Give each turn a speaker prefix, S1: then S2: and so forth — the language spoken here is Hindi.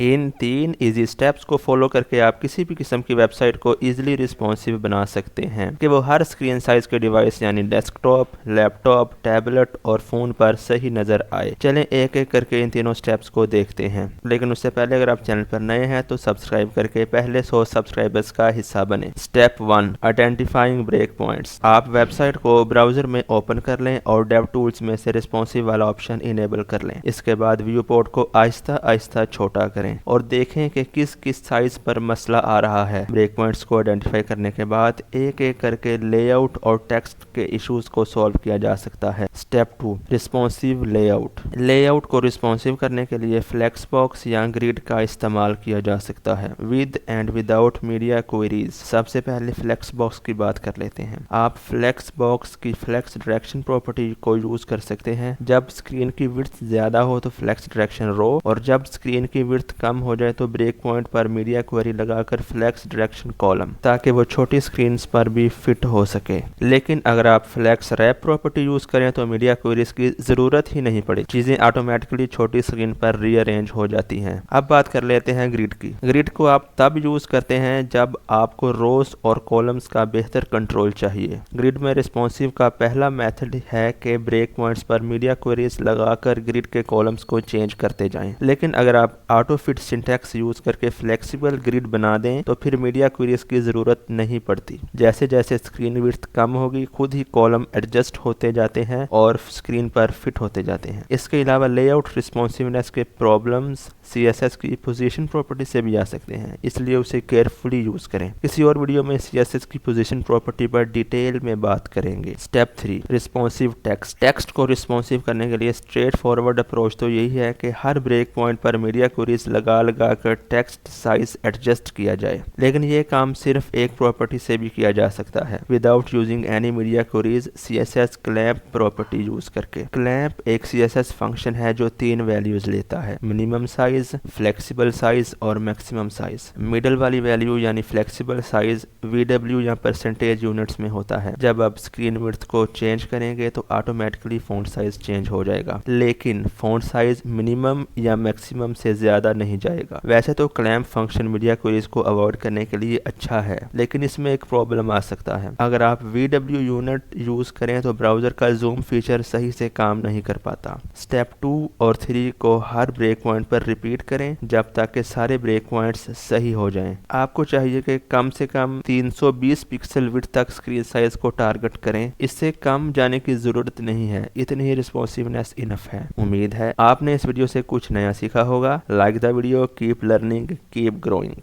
S1: इन 3 इजी स्टेप्स को फॉलो करके आप किसी भी किस्म की वेबसाइट को इजीली रिस्पॉन्सिव बना सकते हैं कि वो हर स्क्रीन साइज के डिवाइस यानी डेस्कटॉप, लैपटॉप, टैबलेट और फ़ोन पर सही नज़र आए। चलें एक एक करके इन तीनों स्टेप्स को देखते हैं, लेकिन उससे पहले अगर आप चैनल पर नए हैं तो सब्सक्राइब करके पहले 100 सब्सक्राइबर्स का हिस्सा बने। Step 1, identifying break points. आप वेबसाइट को ब्राउजर में ओपन कर लें और डेव टूल्स में से रिस्पॉन्सिव वाला ऑप्शन इनेबल कर लें। इसके बाद व्यू पोर्ट को आहिस्ता आहिस्ता छोटा करें और देखें कि किस किस साइज पर मसला आ रहा है। ब्रेक पॉइंट्स को आइडेंटिफाई करने के बाद एक एक करके लेआउट और टेक्स्ट के इश्यूज को सॉल्व किया जा सकता है। Step 2, responsive layout. लेआउट को रिस्पॉन्सिव करने के लिए फ्लेक्स बॉक्स या ग्रिड का इस्तेमाल किया जा सकता है with and without media queries. सबसे पहले फ्लेक्स बॉक्स की बात कर लेते हैं। आप फ्लेक्स बॉक्स की फ्लेक्स डायरेक्शन प्रॉपर्टी को यूज कर सकते हैं। जब स्क्रीन की विड्थ ज्यादा हो तो फ्लेक्स डायरेक्शन रो, और जब स्क्रीन की विड्थ कम हो जाए तो ब्रेक पॉइंट पर मीडिया क्वेरी लगाकर फ्लेक्स डायरेक्शन कॉलम, ताकि वो छोटी स्क्रीन पर भी फिट हो सके। लेकिन अगर आप फ्लेक्स रैप प्रॉपर्टी यूज करें तो मीडिया क्वेरीज की जरूरत ही नहीं पड़ी, चीजें ऑटोमेटिकली छोटी स्क्रीन पर रीअरेंज हो जाती हैं। अब बात कर लेते हैं ग्रिड की। ग्रिड को आप तब यूज करते हैं जब आपको रोज और कॉलम्स का बेहतर कंट्रोल चाहिए। ग्रिड में रिस्पॉन्सिव का पहला मेथड है कि ब्रेक पॉइंट्स पर मीडिया क्वेरीज लगाकर ग्रिड के कॉलम्स को चेंज करते जाएं। लेकिन अगर आप ऑटो फिट सिंटैक्स यूज करके फ्लेक्सिबल ग्रिड बना दें तो फिर मीडिया क्वेरीज की जरूरत नहीं पड़ती। जैसे जैसे स्क्रीन विड्थ कम होगी खुद ही कॉलम एडजस्ट होते जाते हैं और स्क्रीन पर फिट होते जाते हैं। इसके अलावा लेआउट रिस्पॉन्सिवनेस के प्रॉब्लम्स CSS की पोजीशन प्रॉपर्टी से भी आ सकते हैं, इसलिए उसे केयरफुली यूज करें। किसी और वीडियो में CSS की पोजीशन प्रॉपर्टी पर डिटेल में बात करेंगे। Step 3, responsive text. टेक्स्ट को रिस्पॉन्सिव करने के लिए स्ट्रेट फॉरवर्ड अप्रोच तो यही है कि हर ब्रेक पॉइंट पर मीडिया क्वेरीज लगा कर टेक्स्ट साइज एडजस्ट किया जाए। लेकिन ये काम सिर्फ एक प्रॉपर्टी से भी किया जा सकता है without using any media queries, CSS clamp property use करके। क्लैंप एक CSS फंक्शन है जो 3 वैल्यूज लेता है, मिनिमम साइज, फ्लेक्सिबल साइज और मैक्सिमम साइज। मिडल वाली वैल्यू यानी फ्लेक्सिबल साइज VW या परसेंटेज यूनिट्स में होता है। जब आप स्क्रीन विड्थ को चेंज करेंगे तो ऑटोमेटिकली फॉन्ट साइज चेंज हो जाएगा, लेकिन फॉन्ट साइज मिनिमम या मैक्सिमम से ज्यादा नहीं जाएगा। वैसे तो क्लैंप फंक्शन मीडिया क्वेरीज को अवॉइड करने के लिए अच्छा है, लेकिन इसमें एक प्रॉब्लम आ सकता है। अगर आप VW यूनिट यूज करें तो ब्राउजर का जूम फीचर सही से काम नहीं कर पाता। स्टेप 2 और 3 को हर ब्रेक पॉइंट पर रिपीट करें जब तक कि सारे ब्रेक पॉइंट्स सही हो जाएं। आपको चाहिए कि कम से कम 320 पिक्सल विड्थ तक स्क्रीन साइज को टारगेट करें। इससे कम जाने की जरूरत नहीं है, इतनी ही रिस्पॉन्सिवनेस इनफ है। उम्मीद है आपने इस वीडियो से कुछ नया सीखा होगा। Like the video, keep learning, keep growing.